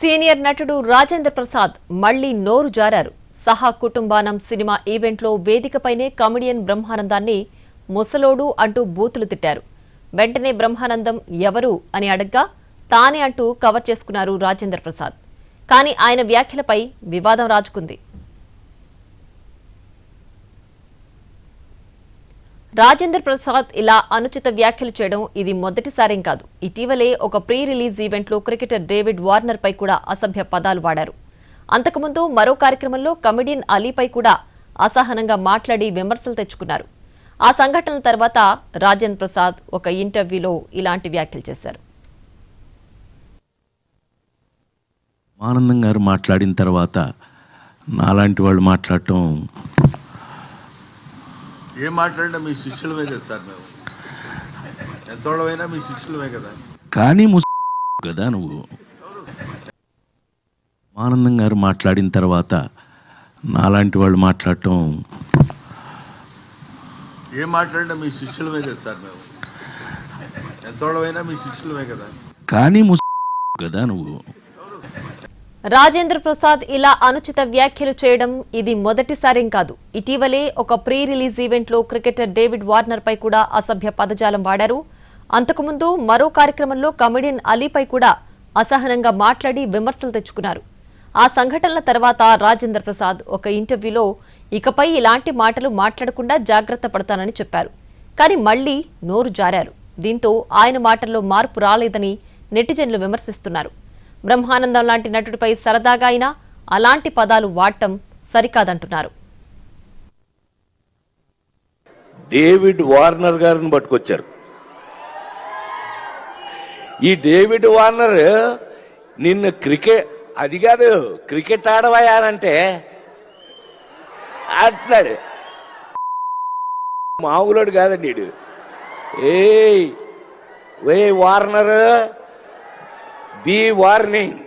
Senior నటుడు రాజేంద్ర ప్రసాద్ మళ్లీ నోరు జారారు. సహా కుటుంబానం సినిమా ఈవెంట్లో వేదికపైనే కమెడియన్ బ్రహ్మానందాన్ని ముసలోడు అంటూ బూతులు తిట్టారు. వెంటనే బ్రహ్మానందం ఎవరు అని అడగ్గా తానే అంటూ కవర్ చేసుకున్నారు రాజేంద్ర ప్రసాద్. కానీ ఆయన వ్యాఖ్యలపై వివాదం రాజుకుంది. రాజేంద్ర ప్రసాద్ ఇలా అనుచిత వ్యాఖ్యలు చేయడం ఇది మొదటిసారేం కాదు. ఇటీవలే ఒక ప్రీ రిలీజ్ ఈవెంట్లో క్రికెటర్ డేవిడ్ వార్నర్ పై కూడా అసభ్య పదాలు వాడారు. అంతకుముందు మరో కార్యక్రమంలో కమెడియన్ అలీపై కూడా అసహనంగా మాట్లాడి విమర్శలు తెచ్చుకున్నారు. ఆ సంఘటనల తర్వాత రాజేంద్ర ప్రసాద్ ఒక ఇంటర్వ్యూలో ఇలాంటి వ్యాఖ్యలు చేశారు. ఆనందం గారు మాట్లాడిన తర్వాత నాలాంటి వాళ్ళు మాట్లాడటం, ఏం మాట్లాడినా మీ శిష్యులమే కదా సార్, మేము ఎంతోళ్ళమైనా మీ శిష్యులమే కదా. కానీ కదా నువ్వు. ఆనందం గారు మాట్లాడిన తర్వాత నాలాంటి వాళ్ళు మాట్లాడటం, ఏం మాట్లాడినా మీ శిష్యులమే కదా సార్, మేము ఎంతోళ్ళమైనా మీ శిష్యులమే కదా. కానీ కదా నువ్వు. రాజేంద్ర ప్రసాద్ ఇలా అనుచిత వ్యాఖ్యలు చేయడం ఇది మొదటిసారేం కాదు. ఇటీవలే ఒక ప్రీ రిలీజ్ ఈవెంట్లో క్రికెటర్ డేవిడ్ వార్నర్ పై కూడా అసభ్య పదజాలం వాడారు. అంతకుముందు మరో కార్యక్రమంలో కమెడియన్ అలీపై కూడా అసహనంగా మాట్లాడి విమర్శలు తెచ్చుకున్నారు. ఆ సంఘటనల తర్వాత రాజేంద్ర ప్రసాద్ ఒక ఇంటర్వ్యూలో ఇకపై ఇలాంటి మాటలు మాట్లాడకుండా జాగ్రత్త పడతానని చెప్పారు. కానీ మళ్లీ నోరు జారారు. దీంతో ఆయన మాటల్లో మార్పు రాలేదని నెటిజన్లు విమర్శిస్తున్నారు. బ్రహ్మానందం లాంటి నటుడిపై సరదాగా అయినా అలాంటి పదాలు వాడటం సరికాదంటున్నారు. డేవిడ్ వార్నర్ గారిని పట్టుకొచ్చారు. ఈ డేవిడ్ వార్నర్ నిన్న అది కాదు క్రికెట్ ఆడవాయానంటే అట్లాడు మామూలుడు కాదండి. ఏ వార్నర్, బి వార్నింగ్.